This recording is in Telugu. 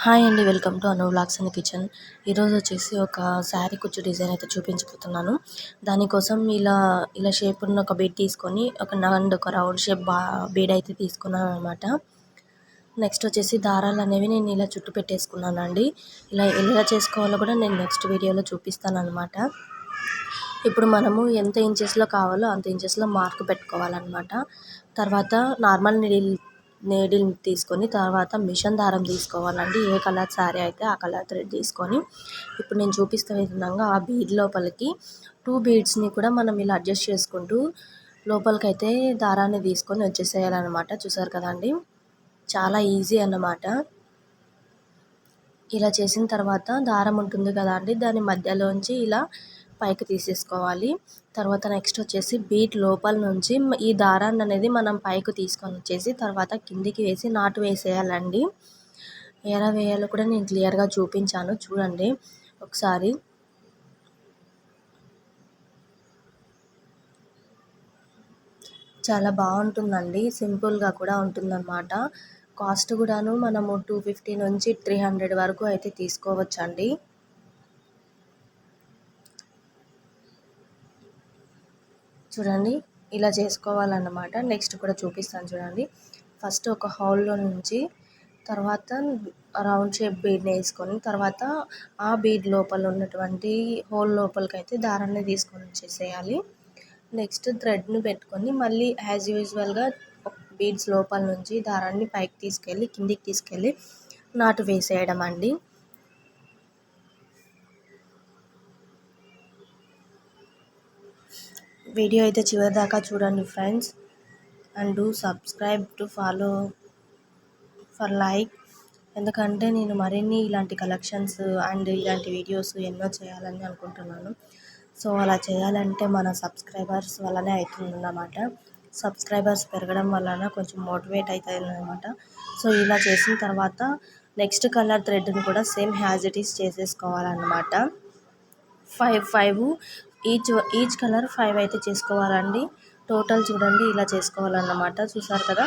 హాయ్ అండి. Welcome to Anu vlogs and kitchen. ఈరోజు వచ్చేసి ఒక శారీ కుచ్చు డిజైన్ అయితే చూపించబోతున్నాను. దానికోసం ఇలా షేప్ ఉన్న ఒక బీడ్ తీసుకొని ఒక రౌండ్ షేప్ బీడ్ అయితే తీసుకున్నాను అనమాట. నెక్స్ట్ వచ్చేసి దారాలు అనేవి నేను ఇలా చుట్టు పెట్టేసుకున్నానండి. ఇలా ఎలా చేసుకోవాలో కూడా నేను నెక్స్ట్ వీడియోలో చూపిస్తాను అనమాట. ఇప్పుడు మనము ఎంత ఇంచెస్లో కావాలో అంత ఇంచెస్లో మార్క్ పెట్టుకోవాలన్నమాట. తర్వాత నార్మల్ నీడిల్ తీసుకొని తర్వాత మిషన్ దారం తీసుకోవాలండి. ఏ కలర్ శారీ అయితే ఆ కలర్ థ్రెడ్ తీసుకొని ఇప్పుడు నేను చూపిస్తున్న విధంగా ఆ బీడ్ లోపలికి 2 బీడ్స్ని కూడా మనం ఇలా అడ్జస్ట్ చేసుకుంటూ లోపలికైతే దారాన్ని తీసుకొని వచ్చేసేయాలన్నమాట. చూసారు కదండి, చాలా ఈజీ అన్నమాట. ఇలా చేసిన తర్వాత దారం ఉంటుంది కదా అండి, దాని మధ్యలోంచి ఇలా పైకి తీసేసుకోవాలి. తర్వాత నెక్స్ట్ వచ్చేసి బీట్ లోపల నుంచి ఈ దారాన్ని అనేది మనం పైకి తీసుకొని వచ్చేసి తర్వాత కిందికి వేసి నాటు వేసేయాలండి. ఎలా వేయాలో కూడా నేను క్లియర్గా చూపించాను, చూడండి ఒకసారి. చాలా బాగుంటుందండి, సింపుల్గా కూడా ఉంటుందన్నమాట. కాస్ట్ కూడాను మనము 250 నుంచి 300 వరకు అయితే తీసుకోవచ్చండి. చూడండి ఇలా చేసుకోవాలన్నమాట. నెక్స్ట్ కూడా చూపిస్తాను చూడండి. ఫస్ట్ ఒక హోల్లో నుంచి తర్వాత రౌండ్ షేప్ బీడ్ని వేసుకొని తర్వాత ఆ బీడ్ లోపల ఉన్నటువంటి హోల్ లోపలికైతే దారాన్ని తీసుకొని వచ్చేసేయాలి. నెక్స్ట్ థ్రెడ్ని పెట్టుకొని మళ్ళీ యాజ్ యూజువల్గా బీడ్స్ లోపల నుంచి దారాన్ని పైకి తీసుకెళ్ళి కిందికి తీసుకెళ్ళి నాటు వేసేయడం అండి. వీడియో అయితే చివరి దాకా చూడండి friends, and do subscribe to follow for like. ఎందుకంటే నేను మరిన్ని ఇలాంటి కలెక్షన్స్ అండ్ ఇలాంటి వీడియోస్ ఎన్నో చేయాలని అనుకుంటున్నాను. సో అలా చేయాలంటే మన సబ్స్క్రైబర్స్ వల్లనే అవుతుందన్నమాట. సబ్స్క్రైబర్స్ పెరగడం వలన కొంచెం మోటివేట్ అవుతుంది అనమాట. సో ఇలా చేసిన తర్వాత నెక్స్ట్ కలర్ థ్రెడ్ని కూడా సేమ్ యాజ్ ఇట్ ఈస్ చేసేసుకోవాలన్నమాట. 5 ఈచ్ కలర్ 5 అయితే చేసుకోవాలండి. టోటల్ చూడండి ఇలా చేసుకోవాలన్నమాట. చూసారు కదా.